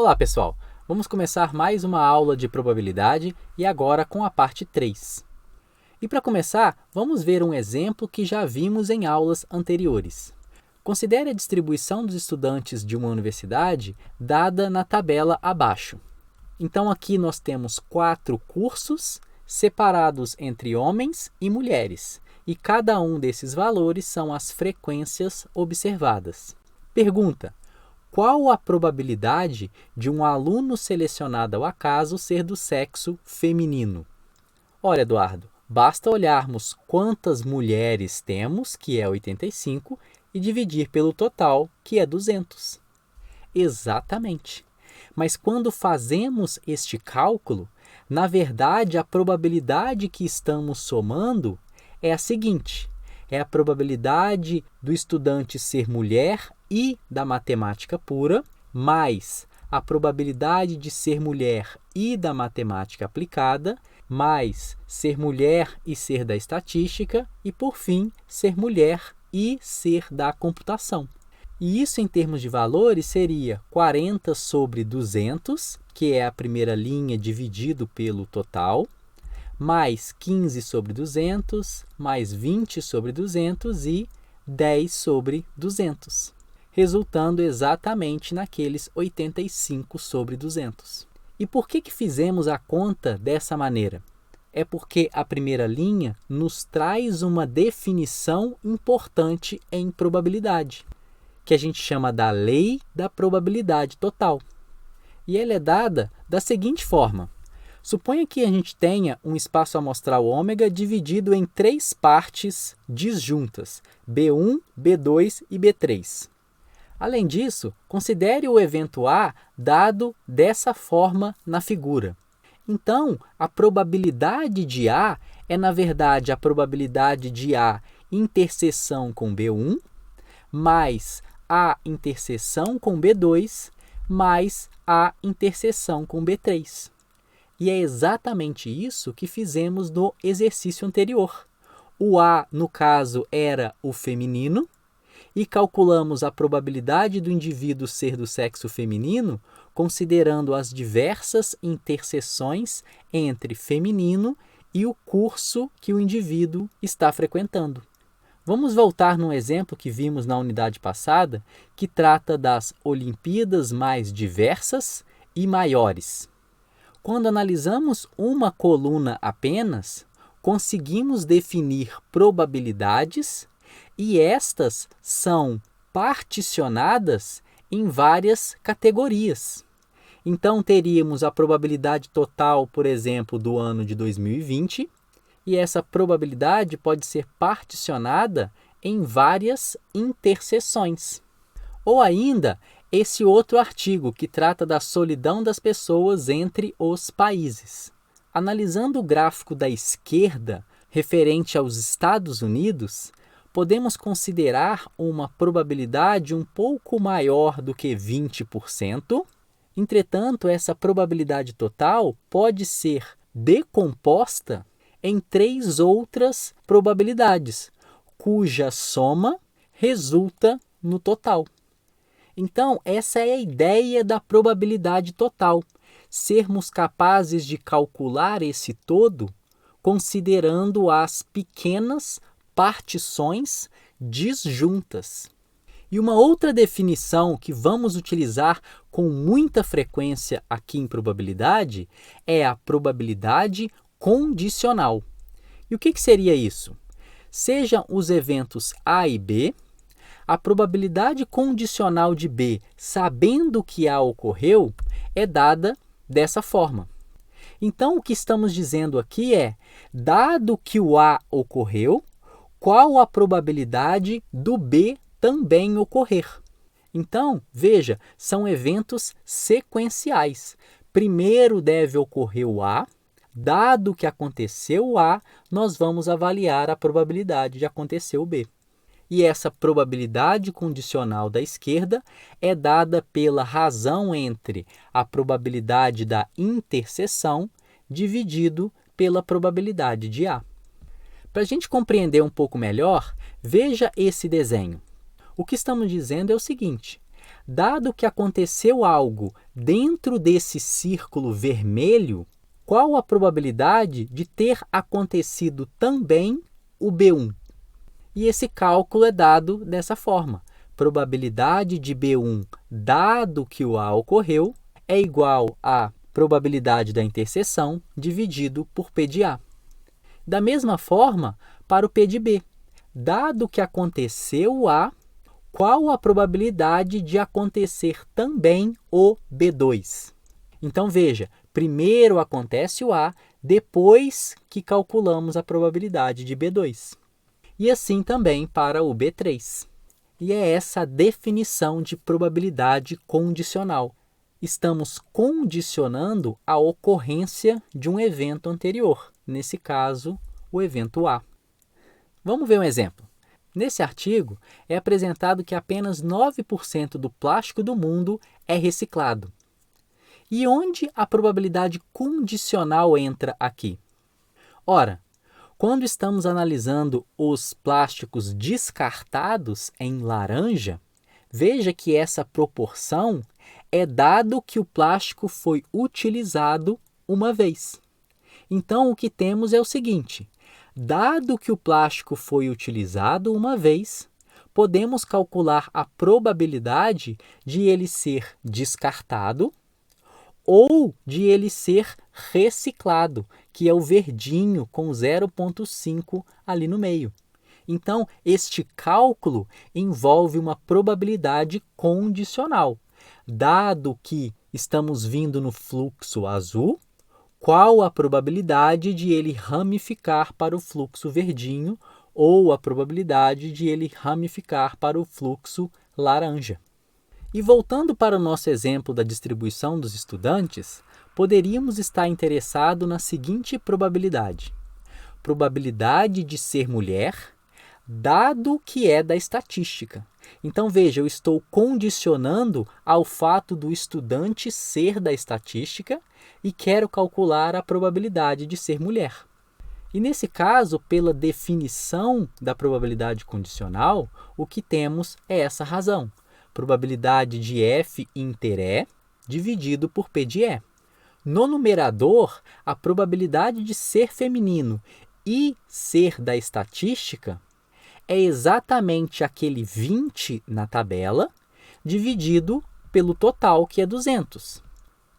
Olá, pessoal! Vamos começar mais uma aula de probabilidade e agora com a parte 3. E para começar, vamos ver um exemplo que já vimos em aulas anteriores. Considere a distribuição dos estudantes de uma universidade dada na tabela abaixo. Então aqui nós temos 4 cursos separados entre homens e mulheres, e cada um desses valores são as frequências observadas. Pergunta: qual a probabilidade de um aluno selecionado ao acaso ser do sexo feminino? Olha, Eduardo, basta olharmos quantas mulheres temos, que é 85, e dividir pelo total, que é 200. Exatamente. Mas quando fazemos este cálculo, na verdade a probabilidade que estamos somando é a seguinte: é a probabilidade do estudante ser mulher e da matemática pura, mais a probabilidade de ser mulher e da matemática aplicada, mais ser mulher e ser da estatística, e por fim, ser mulher e ser da computação. E isso em termos de valores seria 40 sobre 200, que é a primeira linha dividido pelo total, mais 15 sobre 200, mais 20 sobre 200 e 10 sobre 200, resultando exatamente naqueles 85 sobre 200. E por que fizemos a conta dessa maneira? É porque a primeira linha nos traz uma definição importante em probabilidade, que a gente chama da lei da probabilidade total. E ela é dada da seguinte forma: suponha que a gente tenha um espaço amostral ômega dividido em 3 partes disjuntas, B1, B2 e B3. Além disso, considere o evento A dado dessa forma na figura. Então, a probabilidade de A é, na verdade, a probabilidade de A interseção com B1, mais A interseção com B2, mais A interseção com B3. E é exatamente isso que fizemos no exercício anterior. O A, no caso, era o feminino, e calculamos a probabilidade do indivíduo ser do sexo feminino considerando as diversas interseções entre feminino e o curso que o indivíduo está frequentando. Vamos voltar num exemplo que vimos na unidade passada, que trata das Olimpíadas mais diversas e maiores. Quando analisamos uma coluna apenas, conseguimos definir probabilidades e estas são particionadas em várias categorias. Então, teríamos a probabilidade total, por exemplo, do ano de 2020, e essa probabilidade pode ser particionada em várias interseções. Ou ainda, esse outro artigo que trata da solidão das pessoas entre os países. Analisando o gráfico da esquerda, referente aos Estados Unidos, podemos considerar uma probabilidade um pouco maior do que 20%. Entretanto, essa probabilidade total pode ser decomposta em 3 outras probabilidades, cuja soma resulta no total. Então, essa é a ideia da probabilidade total, sermos capazes de calcular esse todo considerando as pequenas partições disjuntas. E uma outra definição que vamos utilizar com muita frequência aqui em probabilidade é a probabilidade condicional. E o que seria isso? Sejam os eventos A e B, a probabilidade condicional de B, sabendo que A ocorreu, é dada dessa forma. Então, o que estamos dizendo aqui é, dado que o A ocorreu, qual a probabilidade do B também ocorrer? Então, veja, são eventos sequenciais. Primeiro deve ocorrer o A. Dado que aconteceu o A, nós vamos avaliar a probabilidade de acontecer o B. E essa probabilidade condicional da esquerda é dada pela razão entre a probabilidade da interseção dividido pela probabilidade de A. Para a gente compreender um pouco melhor, veja esse desenho. O que estamos dizendo é o seguinte: Dado que aconteceu algo dentro desse círculo vermelho, qual a probabilidade de ter acontecido também o B1? E esse cálculo é dado dessa forma. Probabilidade de B1, dado que o A ocorreu, é igual a probabilidade da interseção dividido por P de A. Da mesma forma, para o P de B, dado que aconteceu o A, qual a probabilidade de acontecer também o B2? Então, veja, primeiro acontece o A, depois que calculamos a probabilidade de B2. E assim também para o B3. E é essa a definição de probabilidade condicional. Estamos condicionando a ocorrência de um evento anterior, nesse caso, o evento A. Vamos ver um exemplo. Nesse artigo, é apresentado que apenas 9% do plástico do mundo é reciclado. E onde a probabilidade condicional entra aqui? Ora, quando estamos analisando os plásticos descartados em laranja, veja que essa proporção é dado que o plástico foi utilizado uma vez. Então, o que temos é o seguinte: dado que o plástico foi utilizado uma vez, podemos calcular a probabilidade de ele ser descartado ou de ele ser reciclado, que é o verdinho com 0,5 ali no meio. Então, este cálculo envolve uma probabilidade condicional. Dado que estamos vindo no fluxo azul, qual a probabilidade de ele ramificar para o fluxo verdinho ou a probabilidade de ele ramificar para o fluxo laranja? E voltando para o nosso exemplo da distribuição dos estudantes, poderíamos estar interessados na seguinte probabilidade. Probabilidade de ser mulher, dado que é da estatística. Então, veja, eu estou condicionando ao fato do estudante ser da estatística e quero calcular a probabilidade de ser mulher. E nesse caso, pela definição da probabilidade condicional, o que temos é essa razão. Probabilidade de F inter E dividido por P de E. No numerador, a probabilidade de ser feminino e ser da estatística é exatamente aquele 20 na tabela, dividido pelo total, que é 200.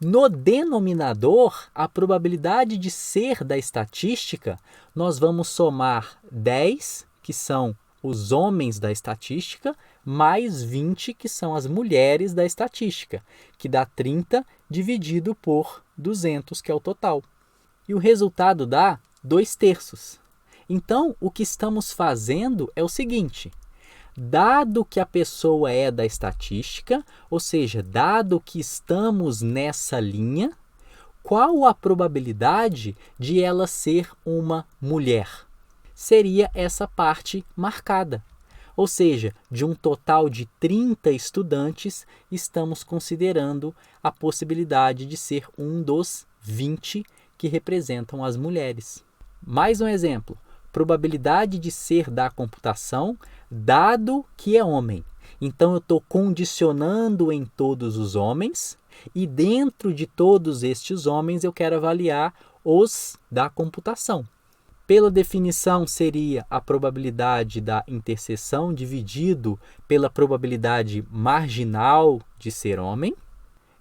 No denominador, a probabilidade de ser da estatística, nós vamos somar 10, que são os homens da estatística, mais 20, que são as mulheres da estatística, que dá 30 dividido por 200, que é o total. E o resultado dá 2/3. Então, o que estamos fazendo é o seguinte: dado que a pessoa é da estatística, ou seja, dado que estamos nessa linha, qual a probabilidade de ela ser uma mulher? Seria essa parte marcada. Ou seja, de um total de 30 estudantes, estamos considerando a possibilidade de ser um dos 20 que representam as mulheres. Mais um exemplo. Probabilidade de ser da computação, dado que é homem. Então, eu estou condicionando em todos os homens e dentro de todos estes homens eu quero avaliar os da computação. Pela definição, seria a probabilidade da interseção dividido pela probabilidade marginal de ser homem.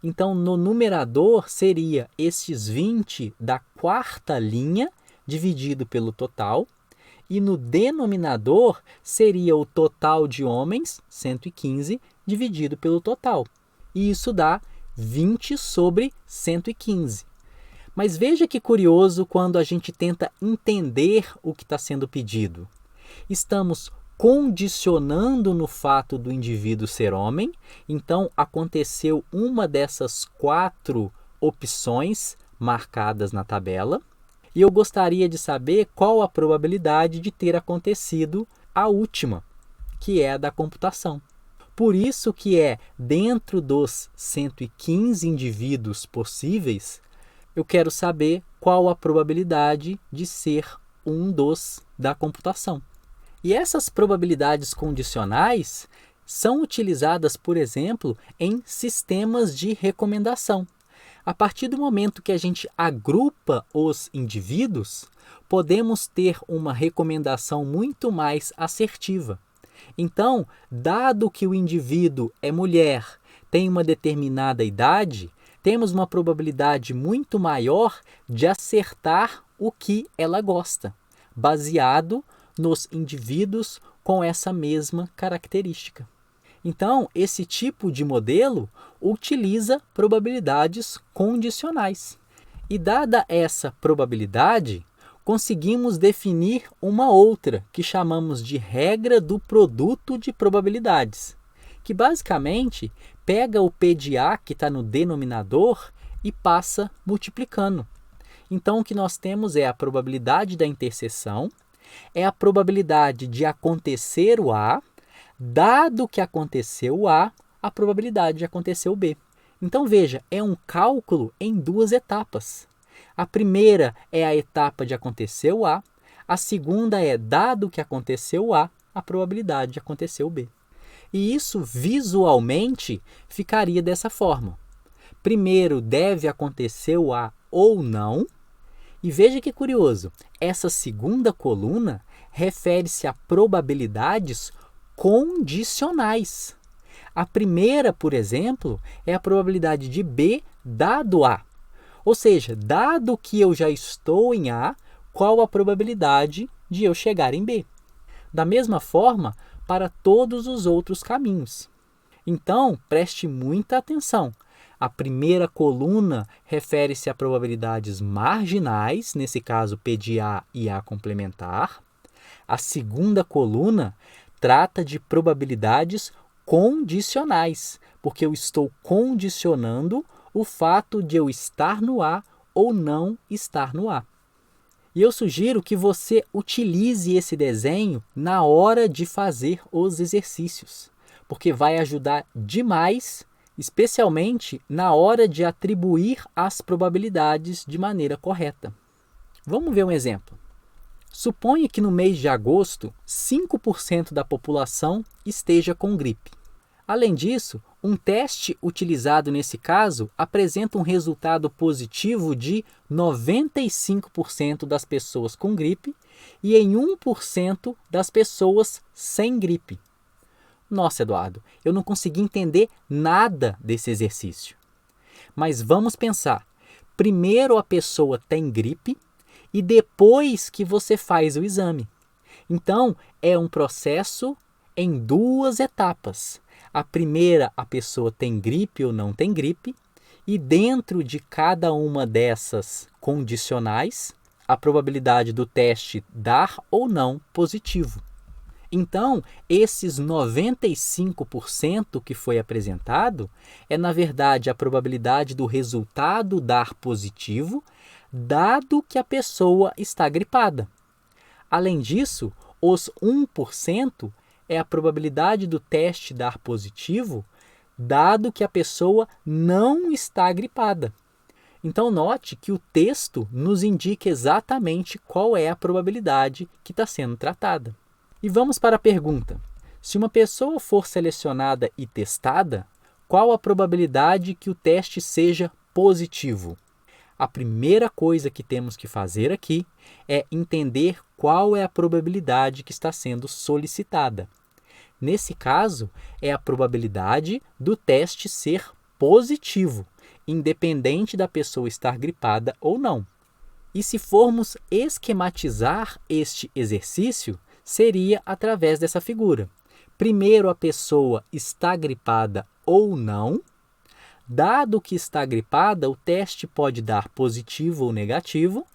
Então, no numerador, seria estes 20 da quarta linha dividido pelo total. E no denominador, seria o total de homens, 115, dividido pelo total. E isso dá 20 sobre 115. Mas veja que curioso quando a gente tenta entender o que está sendo pedido. Estamos condicionando no fato do indivíduo ser homem, então aconteceu uma dessas 4 opções marcadas na tabela, e eu gostaria de saber qual a probabilidade de ter acontecido a última, que é a da computação. Por isso que é dentro dos 115 indivíduos possíveis, eu quero saber qual a probabilidade de ser um dos da computação. E essas probabilidades condicionais são utilizadas, por exemplo, em sistemas de recomendação. A partir do momento que a gente agrupa os indivíduos, podemos ter uma recomendação muito mais assertiva. Então, dado que o indivíduo é mulher, tem uma determinada idade, temos uma probabilidade muito maior de acertar o que ela gosta, baseado nos indivíduos com essa mesma característica. Então, esse tipo de modelo utiliza probabilidades condicionais. E dada essa probabilidade, conseguimos definir uma outra, que chamamos de regra do produto de probabilidades, que basicamente pega o P de A, que está no denominador, e passa multiplicando. Então, o que nós temos é a probabilidade da interseção, é a probabilidade de acontecer o A, dado que aconteceu o A, a probabilidade de acontecer o B. Então, veja, é um cálculo em duas etapas. A primeira é a etapa de acontecer o A, a segunda é, dado que aconteceu o A, a probabilidade de acontecer o B. E isso, visualmente, ficaria dessa forma. Primeiro deve acontecer o A ou não. E veja que curioso, essa segunda coluna refere-se a probabilidades condicionais. A primeira, por exemplo, é a probabilidade de B dado A. Ou seja, dado que eu já estou em A, qual a probabilidade de eu chegar em B? Da mesma forma, para todos os outros caminhos. Então, preste muita atenção. A primeira coluna refere-se a probabilidades marginais, nesse caso P de A e A complementar. A segunda coluna trata de probabilidades condicionais, porque eu estou condicionando o fato de eu estar no A ou não estar no A. E eu sugiro que você utilize esse desenho na hora de fazer os exercícios, porque vai ajudar demais, especialmente na hora de atribuir as probabilidades de maneira correta. Vamos ver um exemplo. Suponha que no mês de agosto, 5% da população esteja com gripe. Além disso, um teste utilizado nesse caso apresenta um resultado positivo de 95% das pessoas com gripe e em 1% das pessoas sem gripe. Nossa, Eduardo, eu não consegui entender nada desse exercício. Mas vamos pensar. Primeiro a pessoa tem gripe e depois que você faz o exame. Então, é um processo em duas etapas. A primeira, a pessoa tem gripe ou não tem gripe, e dentro de cada uma dessas condicionais, a probabilidade do teste dar ou não positivo. Então, esses 95% que foi apresentado é, na verdade, a probabilidade do resultado dar positivo, dado que a pessoa está gripada. Além disso, os 1% é a probabilidade do teste dar positivo, dado que a pessoa não está gripada. Então, note que o texto nos indica exatamente qual é a probabilidade que está sendo tratada. E vamos para a pergunta. Se uma pessoa for selecionada e testada, qual a probabilidade que o teste seja positivo? A primeira coisa que temos que fazer aqui é entender qual é a probabilidade que está sendo solicitada. Nesse caso, é a probabilidade do teste ser positivo, independente da pessoa estar gripada ou não. E se formos esquematizar este exercício, seria através dessa figura. Primeiro a pessoa está gripada ou não. Dado que está gripada, o teste pode dar positivo ou negativo,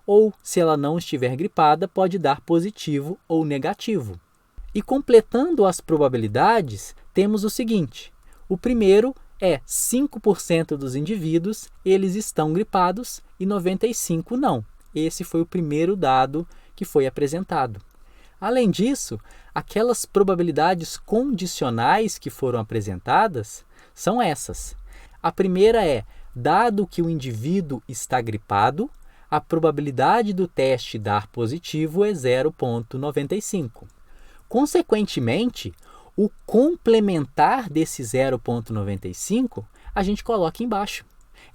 ou se ela não estiver gripada, pode dar positivo ou negativo. E completando as probabilidades, temos o seguinte: o primeiro é 5% dos indivíduos, eles estão gripados e 95% não. Esse foi o primeiro dado que foi apresentado. Além disso, aquelas probabilidades condicionais que foram apresentadas são essas. A primeira é, dado que o indivíduo está gripado, a probabilidade do teste dar positivo é 0,95. Consequentemente, O complementar desse 0,95 a gente coloca embaixo.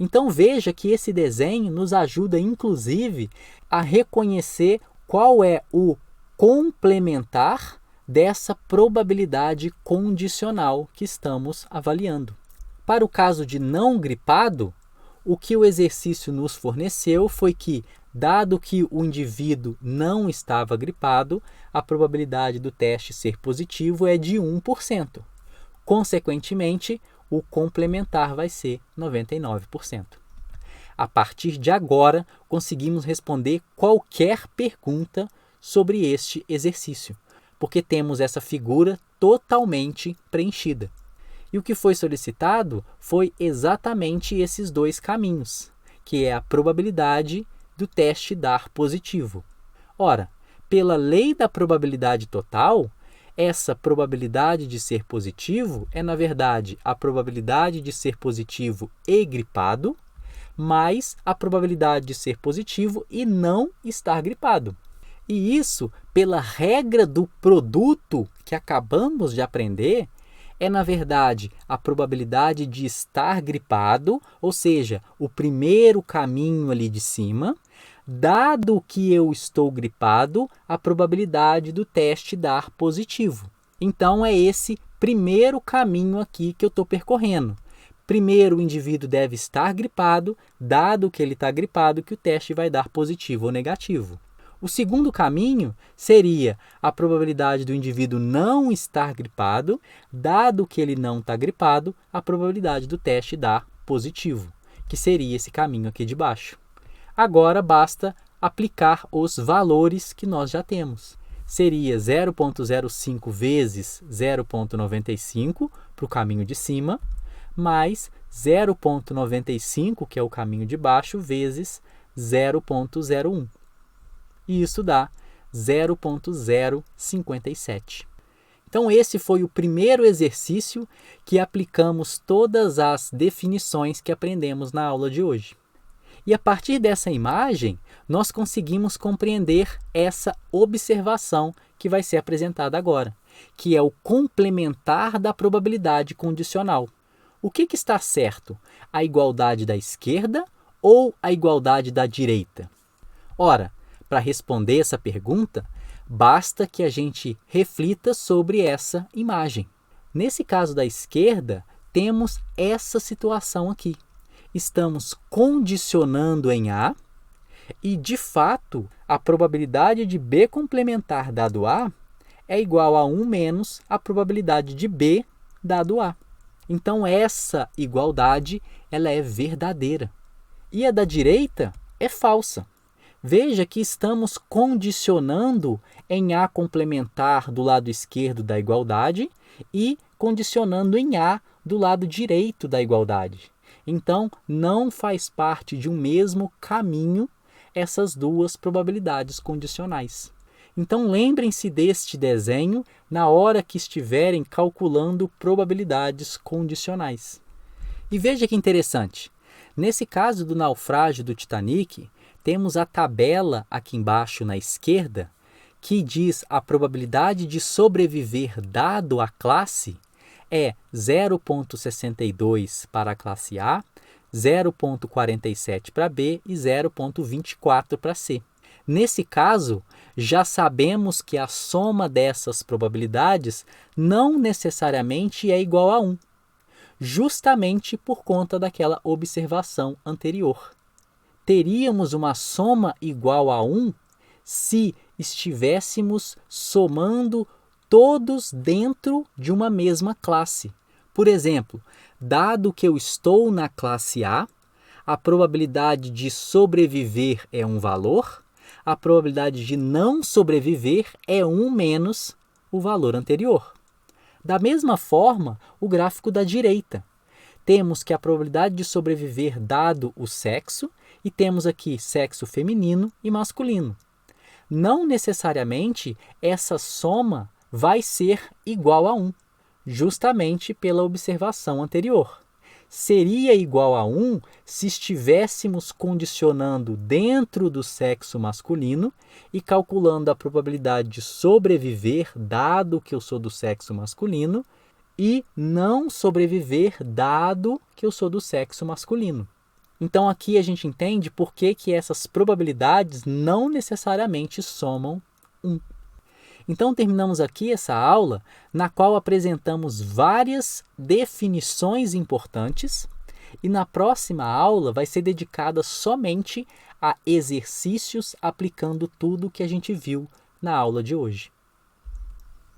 Então veja que esse desenho nos ajuda inclusive a reconhecer qual é o complementar dessa probabilidade condicional que estamos avaliando. Para o caso de não gripado, o que o exercício nos forneceu foi que, dado que o indivíduo não estava gripado, a probabilidade do teste ser positivo é de 1%. Consequentemente, o complementar vai ser 99%. A partir de agora, conseguimos responder qualquer pergunta sobre este exercício, porque temos essa figura totalmente preenchida. E o que foi solicitado foi exatamente esses dois caminhos, que é a probabilidade do teste dar positivo. Ora, pela lei da probabilidade total, essa probabilidade de ser positivo é, na verdade, a probabilidade de ser positivo e gripado, mais a probabilidade de ser positivo e não estar gripado. E isso, pela regra do produto que acabamos de aprender, é, na verdade, a probabilidade de estar gripado, ou seja, o primeiro caminho ali de cima, dado que eu estou gripado, a probabilidade do teste dar positivo. Então, é esse primeiro caminho aqui que eu estou percorrendo. Primeiro, o indivíduo deve estar gripado, dado que ele está gripado, que o teste vai dar positivo ou negativo. O segundo caminho seria a probabilidade do indivíduo não estar gripado, dado que ele não está gripado, a probabilidade do teste dar positivo, que seria esse caminho aqui de baixo. Agora basta aplicar os valores que nós já temos. Seria 0,05 vezes 0,95 para o caminho de cima, mais 0,95, que é o caminho de baixo, vezes 0,01. E isso dá 0,057. Então esse foi o primeiro exercício que aplicamos todas as definições que aprendemos na aula de hoje. E a partir dessa imagem, nós conseguimos compreender essa observação que vai ser apresentada agora, que é o complementar da probabilidade condicional. O que está certo? A igualdade da esquerda ou a igualdade da direita? Ora, para responder essa pergunta, basta que a gente reflita sobre essa imagem. Nesse caso da esquerda, temos essa situação aqui. Estamos condicionando em A e, de fato, a probabilidade de B complementar dado A é igual a 1 menos a probabilidade de B dado A. Então, essa igualdade ela é verdadeira. E a da direita é falsa. Veja que estamos condicionando em A complementar do lado esquerdo da igualdade e condicionando em A do lado direito da igualdade. Então, não faz parte de um mesmo caminho essas duas probabilidades condicionais. Então, lembrem-se deste desenho na hora que estiverem calculando probabilidades condicionais. E veja que interessante. Nesse caso do naufrágio do Titanic, temos a tabela aqui embaixo na esquerda que diz a probabilidade de sobreviver dado a classe é 0,62 para a classe A, 0,47 para B e 0,24 para C. Nesse caso, já sabemos que a soma dessas probabilidades não necessariamente é igual a 1, justamente por conta daquela observação anterior. Teríamos uma soma igual a 1 se estivéssemos somando todos dentro de uma mesma classe. Por exemplo, dado que eu estou na classe A, a probabilidade de sobreviver é um valor, a probabilidade de não sobreviver é 1 menos o valor anterior. Da mesma forma, o gráfico da direita. Temos que a probabilidade de sobreviver dado o sexo, e temos aqui sexo feminino e masculino. Não necessariamente essa soma vai ser igual a 1, justamente pela observação anterior. seria igual a 1 se estivéssemos condicionando dentro do sexo masculino e calculando a probabilidade de sobreviver, dado que eu sou do sexo masculino, e não sobreviver, dado que eu sou do sexo masculino. Então aqui a gente entende por que essas probabilidades não necessariamente somam 1. Então terminamos aqui essa aula na qual apresentamos várias definições importantes e na próxima aula vai ser dedicada somente a exercícios aplicando tudo que a gente viu na aula de hoje.